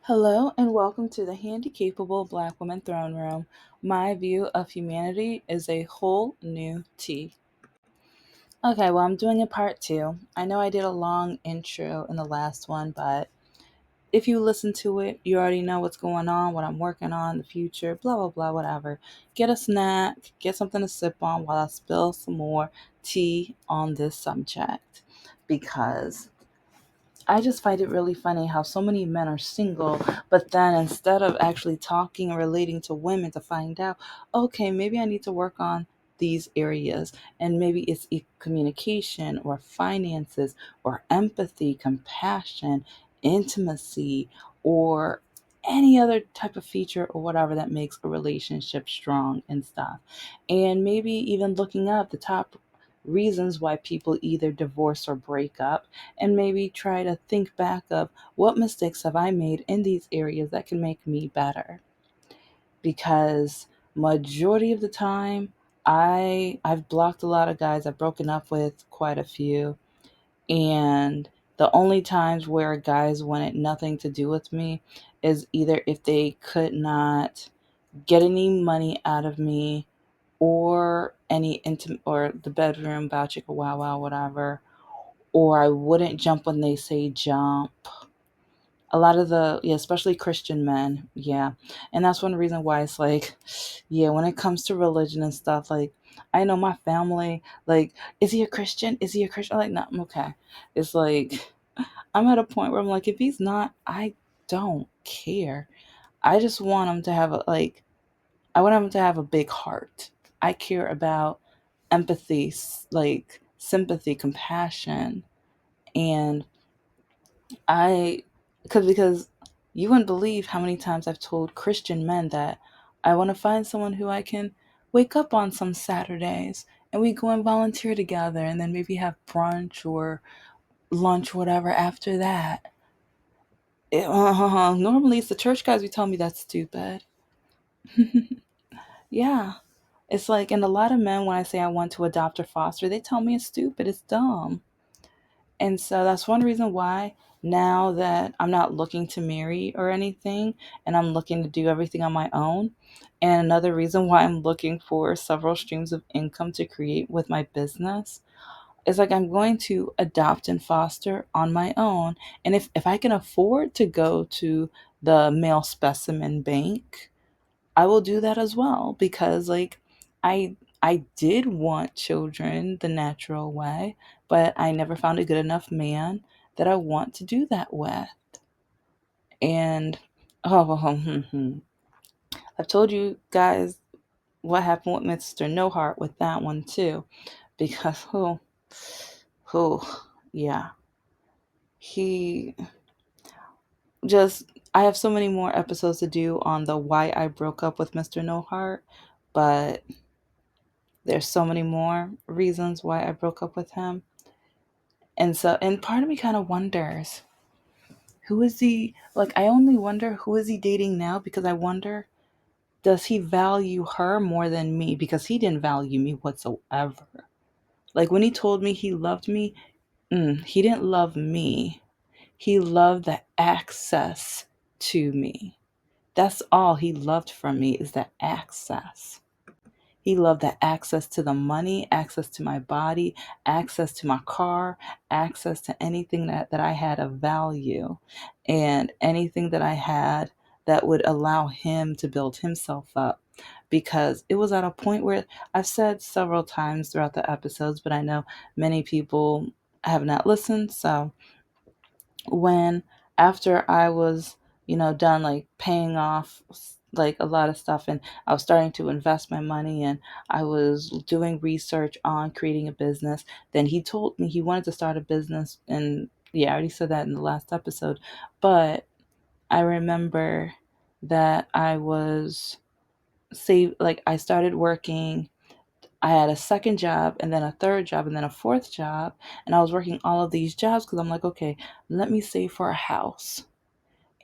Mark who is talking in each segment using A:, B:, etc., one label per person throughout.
A: Hello and welcome to the Handicapable Black Woman Throne Room. My view of humanity is a whole new tea. Okay, well, I'm doing a part two. I know I did a long intro in the last one, but if you listen to it, you already know what's going on, what I'm working on, the future, blah, blah, blah, whatever. Get a snack, get something to sip on while I spill some more tea on this subject. Because I just find it really funny how so many men are single, but then instead of actually talking and relating to women to find out, okay, maybe I need to work on these areas, and maybe it's communication or finances or empathy, compassion, intimacy, or any other type of feature or whatever that makes a relationship strong and stuff. And maybe even looking up the top reasons why people either divorce or break up, and maybe try to think back of what mistakes have I made in these areas that can make me better. Because majority of the time, I've blocked a lot of guys. I've broken up with quite a few, and the only times where guys wanted nothing to do with me is either if they could not get any money out of me, or any intimate, or the bedroom, bow chicka wow wow, whatever, or I wouldn't jump when they say jump. A lot of the, yeah, especially Christian men, yeah. And that's one reason why it's like, yeah, when it comes to religion and stuff, like, I know my family, like, is he a Christian? Is he a Christian? I'm like, no, I'm okay. It's like, I'm at a point where I'm like, if he's not, I don't care. I just want him to have I want him to have a big heart. I care about empathy, like sympathy, compassion, and I, because you wouldn't believe how many times I've told Christian men that I want to find someone who I can wake up on some Saturdays and we go and volunteer together, and then maybe have brunch or lunch, whatever, after that. Normally it's the church guys who tell me that's stupid. Yeah. It's like, and a lot of men, when I say I want to adopt or foster, they tell me it's stupid, it's dumb. And so that's one reason why, now that I'm not looking to marry or anything, and I'm looking to do everything on my own. And another reason why I'm looking for several streams of income to create with my business is like, I'm going to adopt and foster on my own. And if I can afford to go to the male specimen bank, I will do that as well, because like, I did want children the natural way, but I never found a good enough man that I want to do that with. And I've told you guys what happened with Mr. No Heart with that one too, because yeah, he just, I have so many more episodes to do on the why I broke up with Mr. No Heart, but there's so many more reasons why I broke up with him. And so, and part of me kind of wonders, who is he? Like, I only wonder, who is he dating now? Because I wonder, does he value her more than me? Because he didn't value me whatsoever. Like, when he told me he loved me, he didn't love me. He loved the access to me. That's all he loved from me, is the access. He loved the access to the money, access to my body, access to my car, access to anything that I had of value, and anything that I had that would allow him to build himself up. Because it was at a point where, I've said several times throughout the episodes, but I know many people have not listened. So when, after I was, done like paying off like a lot of stuff, and I was starting to invest my money, and I was doing research on creating a business, then he told me he wanted to start a business. And yeah, I already said that in the last episode, but I remember that I was save like, I started working. I had a second job, and then a third job, and then a fourth job. And I was working all of these jobs because I'm like, okay, let me save for a house.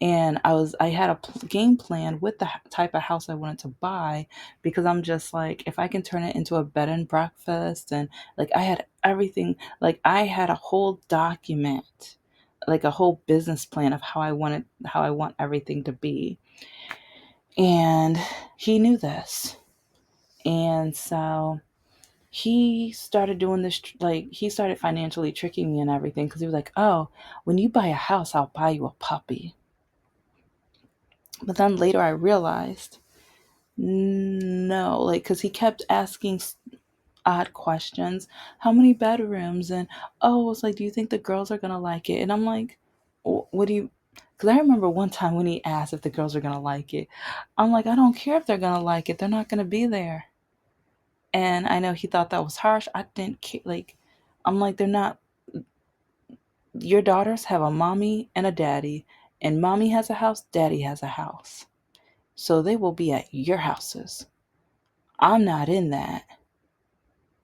A: And I had a game plan with the type of house I wanted to buy, because I'm just like, if I can turn it into a bed and breakfast, and like, I had everything, like, I had a whole document like a whole business plan of how I want everything to be. And he knew this. And so he started doing this, like, he started financially tricking me and everything because he was like, oh, when you buy a house, I'll buy you a puppy. But then later I realized, no, like, because he kept asking odd questions. How many bedrooms? And, oh, it's like, do you think the girls are going to like it? And I'm like, what do you, because I remember one time when he asked if the girls are going to like it. I'm like, I don't care if they're going to like it. They're not going to be there. And I know he thought that was harsh. I didn't care. Like, I'm like, they're not, your daughters have a mommy and a daddy, and mommy has a house, daddy has a house. So they will be at your houses. I'm not in that.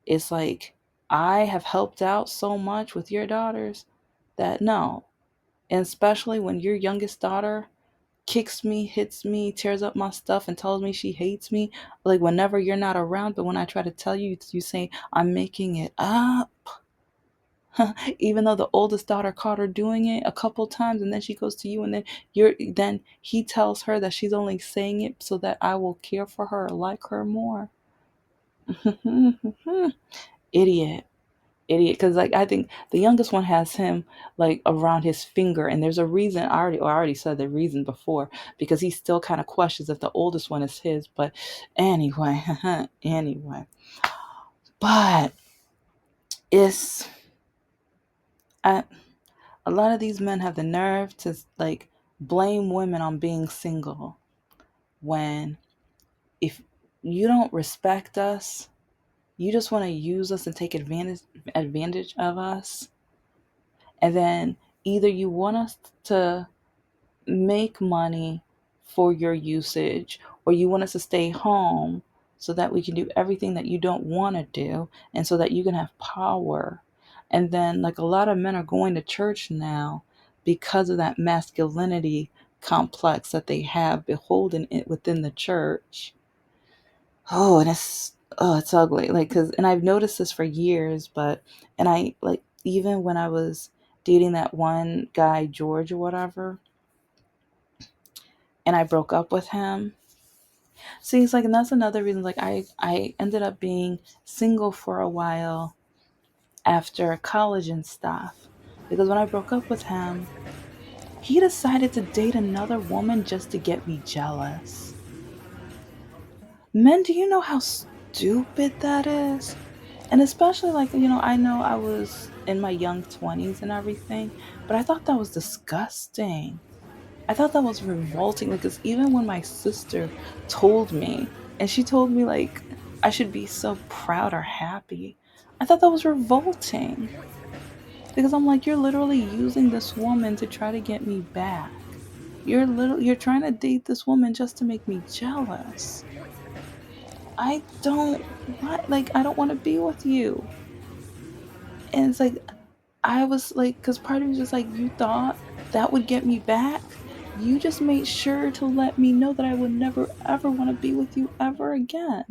A: It's like, I have helped out so much with your daughters that no. And especially when your youngest daughter kicks me, hits me, tears up my stuff, and tells me she hates me, like whenever you're not around, but when I try to tell you, you say, I'm making it up. Even though the oldest daughter caught her doing it a couple times, and then she goes to you, and then he tells her that she's only saying it so that I will care for her or like her more. Idiot. Idiot, because like I think the youngest one has him like around his finger, and there's a reason. I already said the reason before, because he still kind of questions if the oldest one is his. But anyway, anyway, but it's I, a lot of these men have the nerve to like blame women on being single when, if you don't respect us, you just want to use us and take advantage of us, and then either you want us to make money for your usage, or you want us to stay home so that we can do everything that you don't want to do, and so that you can have power. And then like a lot of men are going to church now because of that masculinity complex that they have beholden it within the church. Oh, and it's ugly, like, cuz, and I've noticed this for years, but, and I like, even when I was dating that one guy George or whatever, and I broke up with him. See, it's like, and that's another reason. Like, I ended up being single for a while after college and stuff, because when I broke up with him, he decided to date another woman just to get me jealous. Men, do you know how stupid that is? And especially, like, I know I was in my young 20s and everything, but I thought that was disgusting. I thought that was revolting, because even when my sister told me, and she told me like I should be so proud or happy, I thought that was revolting, because I'm like, you're literally using this woman to try to get me back. You're trying to date this woman just to make me jealous. I don't I don't want to be with you. And it's like, I was like, because part of me was just like, you thought that would get me back? You just made sure to let me know that I would never ever want to be with you ever again.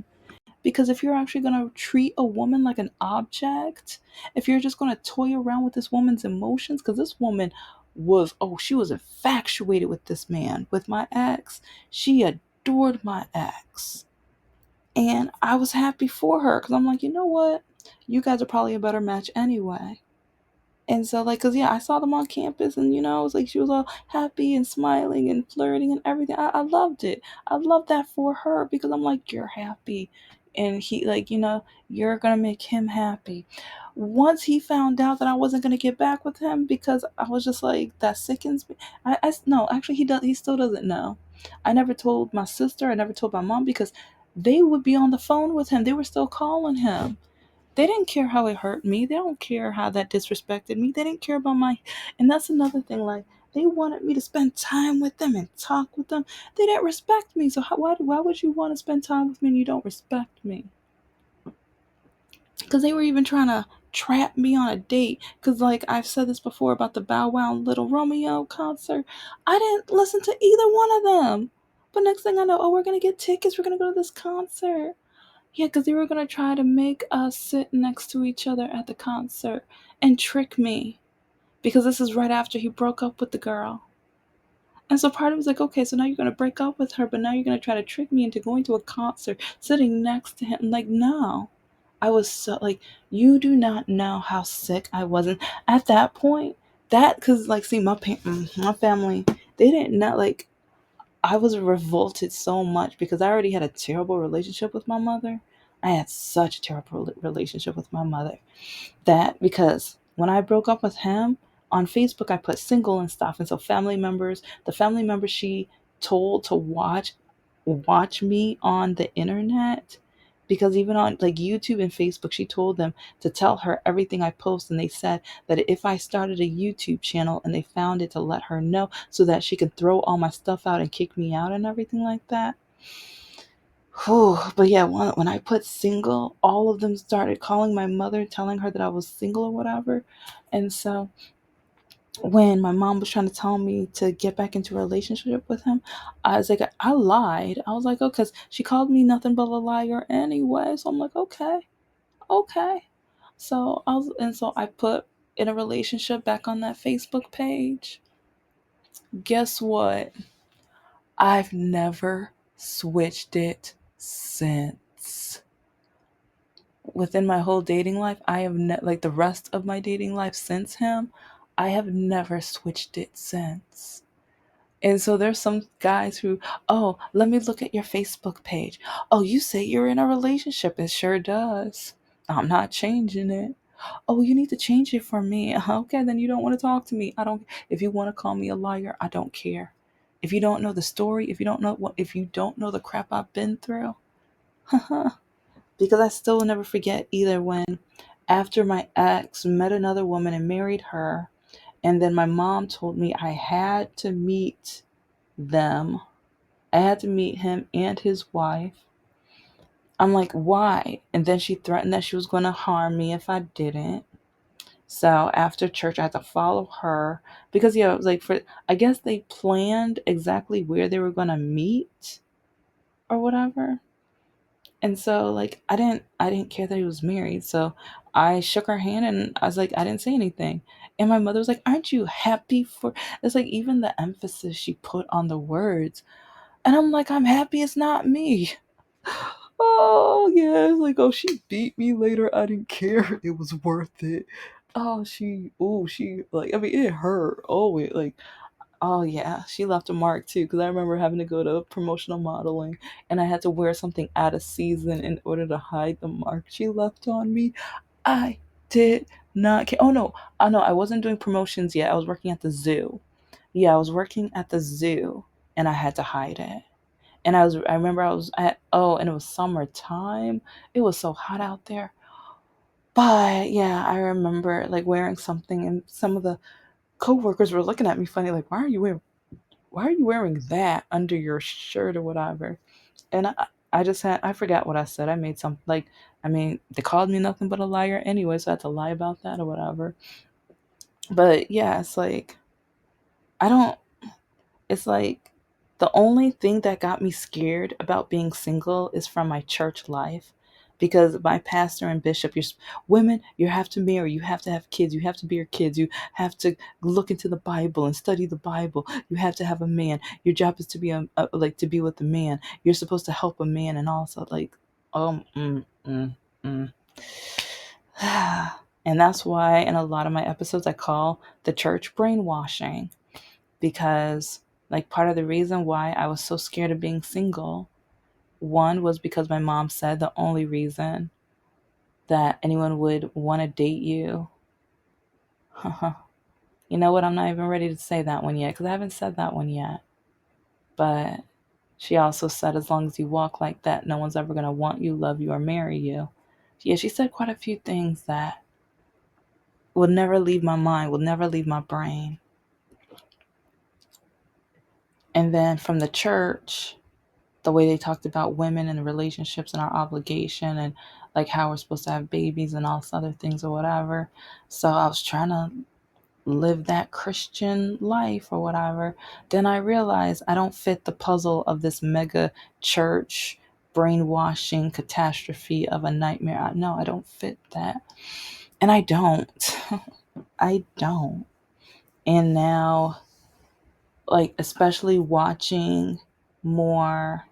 A: Because if you're actually going to treat a woman like an object, if you're just going to toy around with this woman's emotions, because this woman was, oh, she was infatuated with this man, with my ex. She adored my ex. And I was happy for her, because I'm like, you know what? You guys are probably a better match anyway. And so, like, cause yeah, I saw them on campus, and it was like she was all happy and smiling and flirting and everything. I loved it. I loved that for her, because I'm like, you're happy, and he, like, you're gonna make him happy. Once he found out that I wasn't gonna get back with him, because I was just like, that sickens me. No, actually, he does. He still doesn't know. I never told my sister. I never told my mom, because they would be on the phone with him. They were still calling him. They didn't care how it hurt me. They don't care how that disrespected me. They didn't care about my, and that's another thing. Like, they wanted me to spend time with them and talk with them. They didn't respect me. So why would you want to spend time with me and you don't respect me? Because they were even trying to trap me on a date. Because, like, I've said this before about the Bow Wow and Little Romeo concert. I didn't listen to either one of them. But next thing I know, oh, we're going to get tickets. We're going to go to this concert. Yeah, because they were going to try to make us sit next to each other at the concert and trick me. because this is right after he broke up with the girl. And so part of it was like, okay, so now you're going to break up with her, but now you're going to try to trick me into going to a concert, sitting next to him. Like, no. I was so, like, you do not know how sick I was. And at that point, because, like, see, my family, they didn't know, like, I was revolted so much because I already had a terrible relationship with my mother. I had such a terrible relationship with my mother that because when I broke up with him on Facebook, I put single and stuff. And so the family members she told to watch me on the internet, because even on like YouTube and Facebook, she told them to tell her everything I post. And they said that if I started a YouTube channel and they found it, to let her know so that she could throw all my stuff out and kick me out and everything like that. Whew. But yeah, when I put single, all of them started calling my mother, telling her that I was single or whatever. And so when my mom was trying to tell me to get back into a relationship with him, I was like, I lied. I was like, oh, because she called me nothing but a liar anyway. So I'm like, okay, okay. So I put in a relationship back on that Facebook page. Guess what? I've never switched it since. Within my whole dating life, I have like the rest of my dating life since him, I have never switched it since. And so there's some guys who, oh, let me look at your Facebook page. Oh, you say you're in a relationship. It sure does. I'm not changing it. Oh, you need to change it for me. Okay, then you don't want to talk to me. I don't. If you want to call me a liar, I don't care. If you don't know the story, if you don't know the crap I've been through, because I still will never forget either when, after my ex met another woman and married her, and then my mom told me I had to meet them. I had to meet him and his wife. I'm like, why? And then she threatened that she was going to harm me if I didn't. So after church, I had to follow her because, yeah, it was like, I guess they planned exactly where they were going to meet or whatever. And so like I didn't care that he was married. So I shook her hand and I was like, I didn't say anything. And my mother was like, aren't you happy for, it's like even the emphasis she put on the words. And I'm like, I'm happy it's not me. Oh yeah, it's like, oh, she beat me later. I didn't care. It was worth it. She like, I mean, it hurt. Oh, it like, oh yeah, she left a mark too. Because I remember having to go to promotional modeling, and I had to wear something out of season in order to hide the mark she left on me. I did not care. Oh no, I wasn't doing promotions yet. I was working at the zoo. Yeah, I was working at the zoo, and I had to hide it. And I remember I was at, oh, and it was summertime. It was so hot out there. But yeah, I remember like wearing something, and some of the coworkers were looking at me funny, like, why are you wearing that under your shirt or whatever? And I just I forgot what I said. I made some, like, I mean, they called me nothing but a liar anyway, so I had to lie about that or whatever. But yeah, it's like, I don't, it's like the only thing that got me scared about being single is from my church life. Because my pastor and bishop, women, you have to marry, you have to have kids, you have to bear kids, you have to look into the Bible and study the Bible, you have to have a man. Your job is to be like to be with a man. You're supposed to help a man, and also like, um, mm, mm, mm. And that's why in a lot of my episodes I call the church brainwashing, because like part of the reason why I was so scared of being single, one was because my mom said the only reason that anyone would want to date you. You know what? I'm not even ready to say that one yet because I haven't said that one yet. But she also said, as long as you walk like that, no one's ever going to want you, love you, or marry you. Yeah, she said quite a few things that will never leave my mind, will never leave my brain. And then from the church, the way they talked about women and relationships and our obligation and like how we're supposed to have babies and all this other things or whatever. So I was trying to live that Christian life or whatever. Then I realized I don't fit the puzzle of this mega church brainwashing catastrophe of a nightmare. No, I don't fit that. And I don't. I don't. And now, like, especially watching more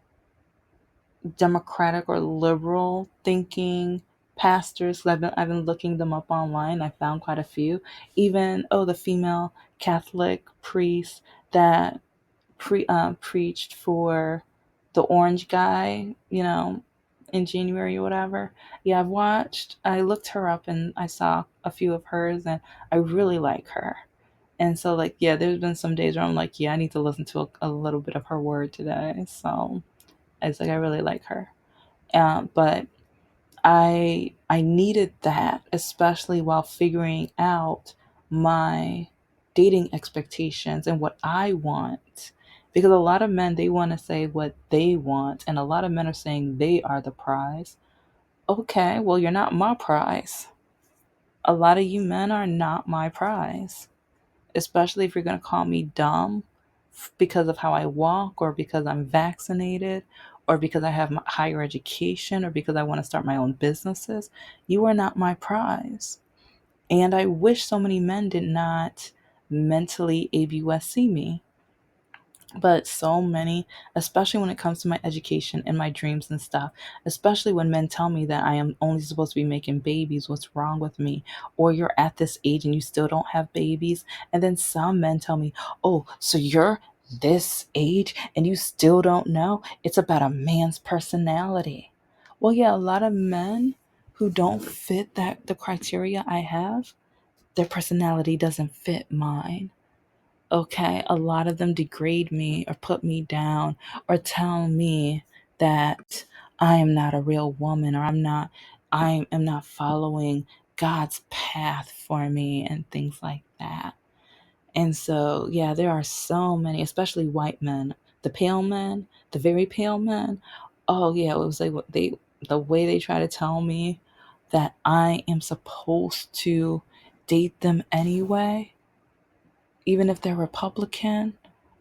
A: democratic or liberal thinking pastors. I've been looking them up online. I found quite a few. Even the female Catholic priest that preached for the orange guy, in January or whatever. Yeah, I looked her up and I saw a few of hers, and I really like her. And so, like, yeah, there's been some days where I'm like, yeah, I need to listen to a little bit of her word today. So it's like, I really like her. But I needed that, especially while figuring out my dating expectations and what I want. Because a lot of men, they want to say what they want, and a lot of men are saying they are the prize. Okay, well, you're not my prize. A lot of you men are not my prize, especially if you're going to call me dumb because of how I walk, or because I'm vaccinated, or because I have higher education, or because I want to start my own businesses. You are not my prize. And I wish so many men did not mentally ABUSC me. But so many, especially when it comes to my education and my dreams and stuff, especially when men tell me that I am only supposed to be making babies, what's wrong with me? Or you're at this age and you still don't have babies. And then some men tell me, oh, so you're this age and you still don't know? It's about a man's personality. Well, yeah, a lot of men who don't fit the criteria I have, their personality doesn't fit mine. Okay, a lot of them degrade me or put me down or tell me that I am not a real woman, or I am not following God's path for me and things like that. And so, yeah, there are so many, especially white men, the pale men, the very pale men. Oh yeah, it was like the way they try to tell me that I am supposed to date them anyway, even if they're Republican.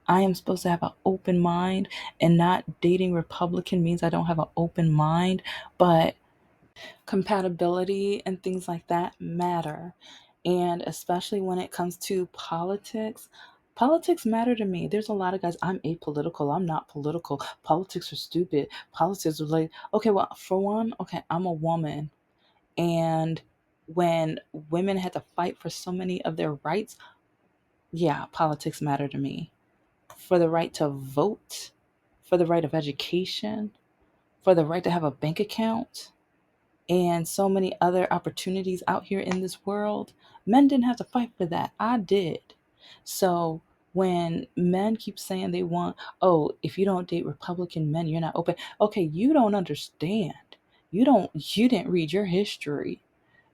A: I am supposed to have an open mind, and not dating Republican means I don't have an open mind, but compatibility and things like that matter. And especially when it comes to politics, politics matter to me. There's a lot of guys, I'm apolitical, I'm not political. Politics are stupid. Politics are like, okay, well, for one, okay, I'm a woman. And when women had to fight for so many of their rights, yeah, politics matter to me. For the right to vote, for the right of education, for the right to have a bank account, and so many other opportunities out here in this world. Men didn't have to fight for that. I did. So when men keep saying they want, oh, if you don't date Republican men, you're not open. Okay, you don't understand. You didn't read your history.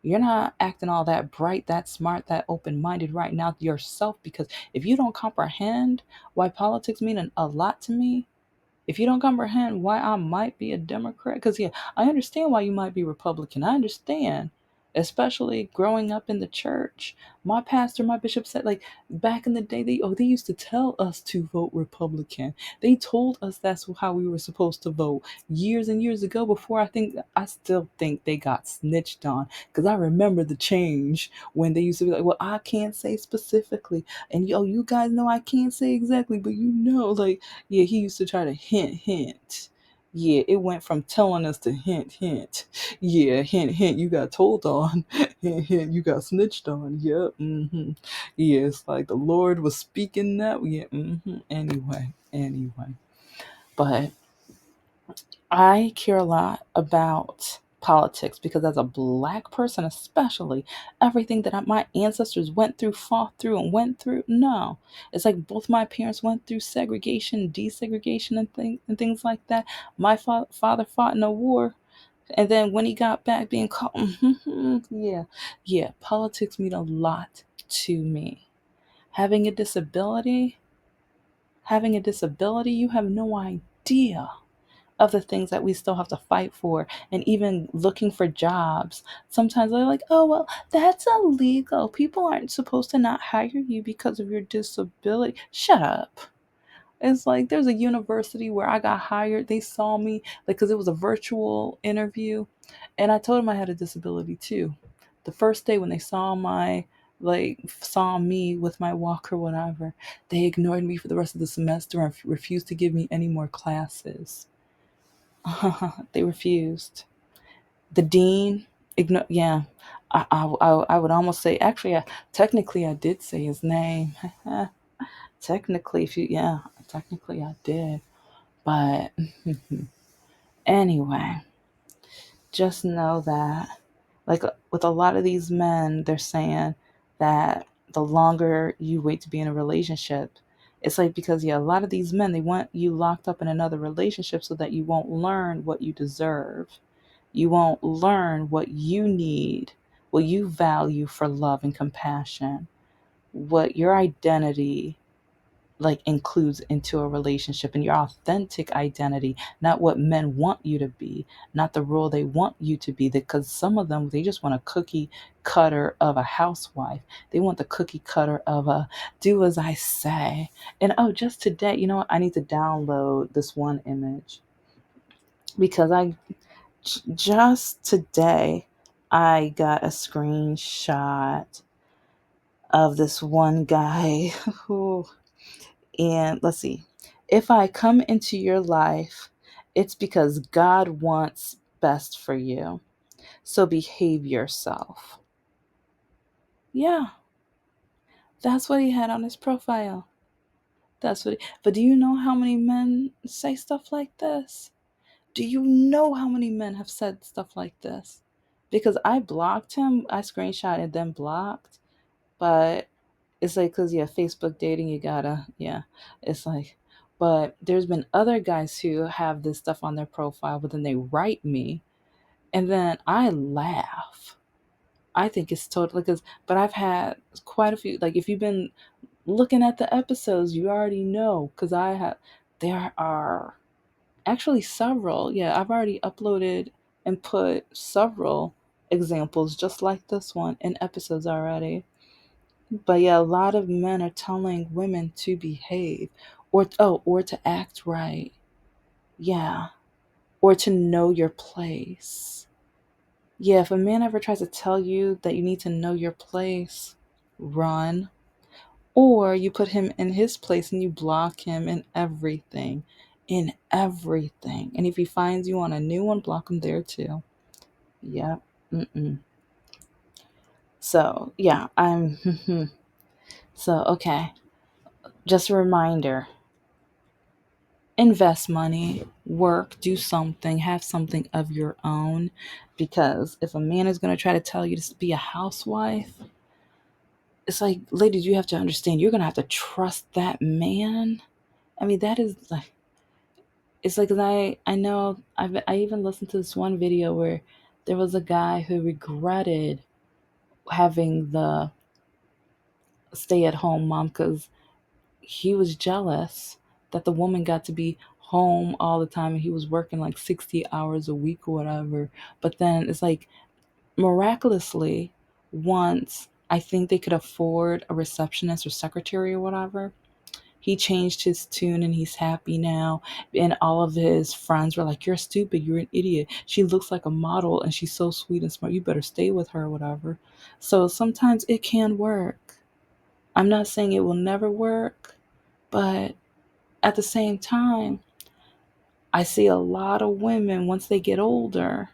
A: You're not acting all that bright, that smart, that open minded right now yourself, because if you don't comprehend why politics mean a lot to me, if you don't comprehend why I might be a Democrat, because yeah, I understand why you might be Republican. I understand, especially growing up in the church. My pastor, my bishop said, like, back in the day, they used to tell us to vote Republican. They told us that's how we were supposed to vote years and years ago. Before, I still think they got snitched on, because I remember the change when they used to be like, well, I can't say specifically, and you guys know I can't say exactly, but like, yeah, he used to try to hint, hint. Yeah, it went from telling us to hint, hint. Yeah, hint, hint, you got told on. Hint, hint, you got snitched on. Yep. Yeah, it's like the Lord was speaking that. Yeah. Anyway. But I care a lot about politics, because as a black person, especially, everything that my ancestors went through, fought through, and went through, no. It's like both my parents went through segregation, desegregation, and things like that. My father fought in a war, and then when he got back being caught, yeah, politics mean a lot to me. Having a disability, you have no idea of the things that we still have to fight for. And even looking for jobs, sometimes they're like, oh, well, that's illegal, people aren't supposed to not hire you because of your disability. Shut up. It's like, there's a university where I got hired, they saw me, like, because it was a virtual interview, and I told them I had a disability too. The first day when they saw my like saw me with my walker, whatever. They ignored me for the rest of the semester and refused to give me any more classes. They refused. The dean, yeah. I would almost say, actually, technically, I did say his name. Technically, if you, yeah, technically I did. But anyway, just know that, like with a lot of these men, they're saying that the longer you wait to be in a relationship, it's like because, yeah, a lot of these men, they want you locked up in another relationship so that you won't learn what you deserve. You won't learn what you need, what you value for love and compassion, what your identity like includes into a relationship, and your authentic identity, not what men want you to be, not the role they want you to be, because some of them, they just want a cookie cutter of a housewife. They want the cookie cutter of a do as I say. And oh, just today, you know what, I need to download this one image because I just today I got a screenshot of this one guy who, and let's see. If I come into your life, it's because God wants best for you. So behave yourself. Yeah, that's what he had on his profile. But do you know how many men say stuff like this? Do you know how many men have said stuff like this? Because I blocked him, I screenshot and then blocked, but it's like, because, yeah, Facebook dating, you gotta, yeah, it's like, but there's been other guys who have this stuff on their profile, but then they write me, and then I laugh. I think it's totally, because, but I've had quite a few, like, if you've been looking at the episodes, you already know, because there are actually several, yeah, I've already uploaded and put several examples just like this one in episodes already. But yeah, a lot of men are telling women to behave, or to act right. Yeah. Or to know your place. Yeah, if a man ever tries to tell you that you need to know your place, run. Or you put him in his place and you block him in everything. In everything. And if he finds you on a new one, block him there too. Yep. Mm-mm. So, yeah, so, okay. Just a reminder, invest money, work, do something, have something of your own. Because if a man is going to try to tell you to be a housewife, it's like, ladies, you have to understand, you're going to have to trust that man. I mean, that is like, it's like, 'cause I know, I even listened to this one video where there was a guy who regretted having the stay at home mom because he was jealous that the woman got to be home all the time and he was working like 60 hours a week or whatever. But then it's like, miraculously, once I think they could afford a receptionist or secretary or whatever, he changed his tune and he's happy now. And all of his friends were like, "You're stupid, you're an idiot. She looks like a model and she's so sweet and smart. You better stay with her," or whatever. So sometimes it can work. I'm not saying it will never work, but at the same time, I see a lot of women once they get older,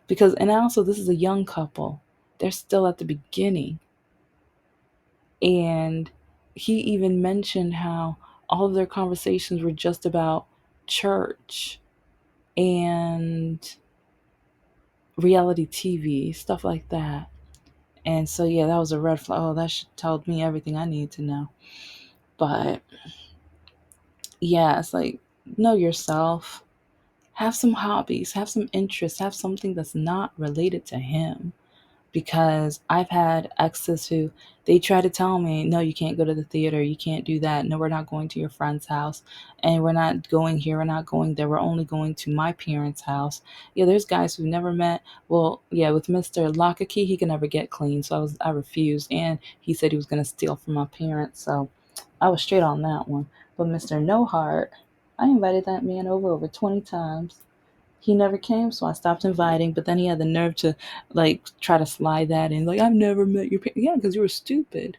A: because, and also this is a young couple, they're still at the beginning. And he even mentioned how all of their conversations were just about church and reality TV, stuff like that. And so, yeah, that was a red flag. Oh, that should told me everything I need to know. But yeah, it's like, know yourself, have some hobbies, have some interests, have something that's not related to him. Because I've had exes who, they try to tell me, no, you can't go to the theater, you can't do that. No, we're not going to your friend's house, and we're not going here, we're not going there. We're only going to my parents' house. Yeah, there's guys who never met. Well, yeah, with Mr. Lock a Key, he can never get clean, so I refused, and he said he was going to steal from my parents, so I was straight on that one. But Mr. No Heart, I invited that man over 20 times. He never came, so I stopped inviting. But then he had the nerve to like try to slide that in, like I've never met your parents. Yeah, because you were stupid.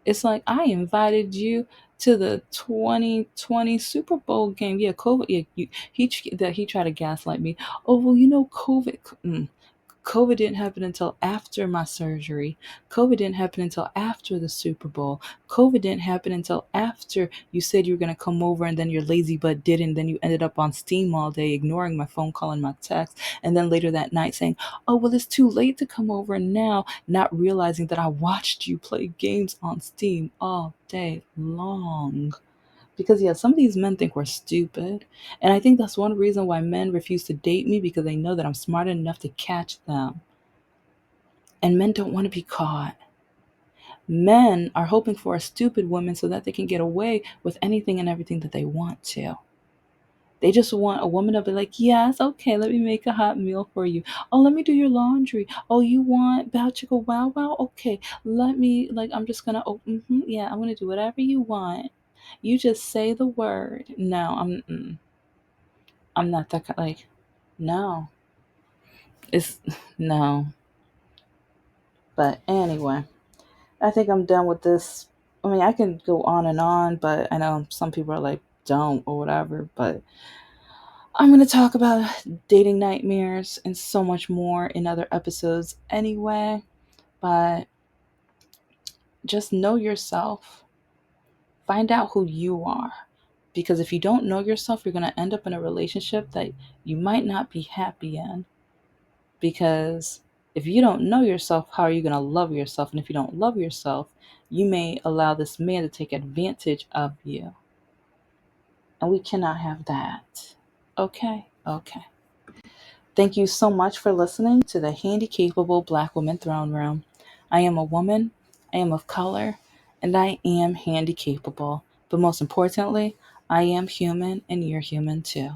A: It's like I invited you to the 2020 Super Bowl game. Yeah, COVID. Yeah, he tried to gaslight me. Oh well, COVID. COVID didn't happen until after my surgery. COVID didn't happen until after the Super Bowl. COVID didn't happen until after you said you were going to come over and then your lazy butt didn't. Then you ended up on Steam all day, ignoring my phone call and my text. And then later that night saying, oh, well, it's too late to come over now, not realizing that I watched you play games on Steam all day long. Because, yeah, some of these men think we're stupid. And I think that's one reason why men refuse to date me, because they know that I'm smart enough to catch them. And men don't want to be caught. Men are hoping for a stupid woman so that they can get away with anything and everything that they want to. They just want a woman to be like, yes, okay, let me make a hot meal for you. Oh, let me do your laundry. Oh, you want bao chicken wow wow? Okay, let me, like, I'm just gonna, yeah, I'm gonna do whatever you want. You just say the word. No, I'm not that kind, like, no. It's, no. But anyway, I think I'm done with this. I mean, I can go on, but I know some people are like, don't, or whatever, but I'm going to talk about dating nightmares and so much more in other episodes anyway. But just know yourself. Find out who you are. Because if you don't know yourself, you're going to end up in a relationship that you might not be happy in. Because if you don't know yourself, how are you going to love yourself? And if you don't love yourself, you may allow this man to take advantage of you. And we cannot have that. Okay? Okay. Thank you so much for listening to the Handicapable Black Woman Throne Room. I am a woman, I am of color, and I am handicapable. But most importantly, I am human and you're human too.